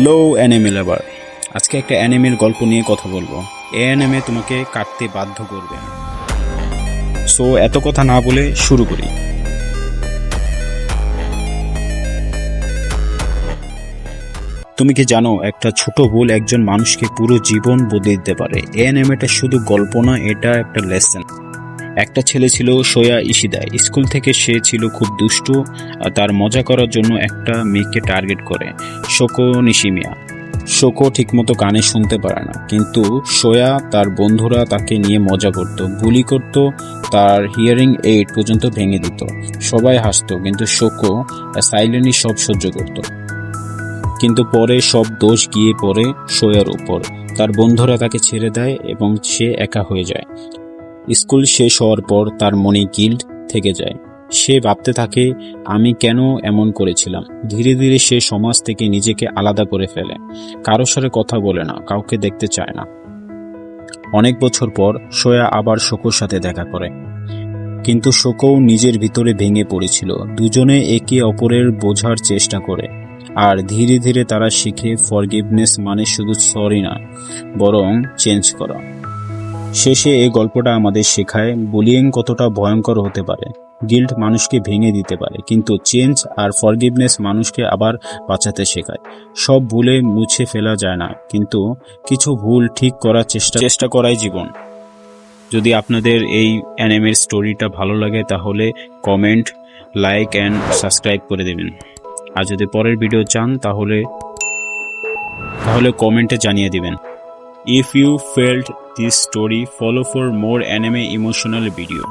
Hello anime লাভার, আজকে একটা অ্যানিমের গল্প নিয়ে কথা বলবো। এই অ্যানিমে তোমাকে কাটতে বাধ্য করবে। সো এত কথা না বলে শুরু করি। তুমি কি জানো একটা ছোট ভুল একজন মানুষকে পুরো জীবন বদলে দিতে পারে? এই অ্যানিমেটা শুধু গল্প না, এটা একটা লেসন। একটা ছেলে ছিল সোয়া ইশিদা। স্কুল থেকে সে ছিল খুব দুষ্টু আর তার মজা করার জন্য একটা মেয়েকে টার্গেট করে, শোকো নিশিমিয়া। শোকো ঠিকমতো কানে শুনতে পারে না, কিন্তু সোয়া তার বন্ধুরা তাকে নিয়ে মজা করত, বুলি করত, তার হিয়ারিং এইড পর্যন্ত ভেঙে দিত। সবাই হাসতো, কিন্তু শোকো সাইলেন্টলি সব সহ্য করত। কিন্তু পরে সব দোষ গিয়ে পড়ে সোয়ার উপর। তার বন্ধুরা তাকে ছেড়ে দেয় এবং সে একা হয়ে যায়। স্কুল শেষ হওয়ার পর তার মনে গিল্ট থেকে যায়। সে ভাবতে থাকে, আমি কেন এমন করেছিলাম। ধীরে ধীরে সে সমাজ থেকে নিজেকে আলাদা করে ফেলে, কারোর সাথে কথা বলে না, কাউকে দেখতে চায় না। অনেক বছর পর সোয়া আবার শোকোর সাথে দেখা করে, কিন্তু শোকোও নিজের ভিতরে ভেঙে পড়েছিল। দুজনে একে অপরের বোঝার চেষ্টা করে, আর ধীরে ধীরে তারা শিখে ফরগিভনেস মানে শুধু সরি না, বরং চেঞ্জ করা। শেষে এই গল্পটা আমাদের শেখায় বুলিং কতটা ভয়ঙ্কর হতে পারে। গিল্ট মানুষকে ভেঙে দিতে পারে, কিন্তু চেঞ্জ আর ফরগিভনেস মানুষকে আবার বাঁচাতে শেখায়। সব ভুলে মুছে ফেলা যায় না, কিন্তু কিছু ভুল ঠিক করার চেষ্টা করাই জীবন। যদি আপনাদের এই অ্যানিমের স্টোরিটা ভালো লাগে তাহলে কমেন্ট, লাইক অ্যান্ড সাবস্ক্রাইব করে দেবেন। আর যদি পরের ভিডিও চান তাহলে কমেন্টে জানিয়ে দিবেন। If you felt this story, follow for more anime emotional video.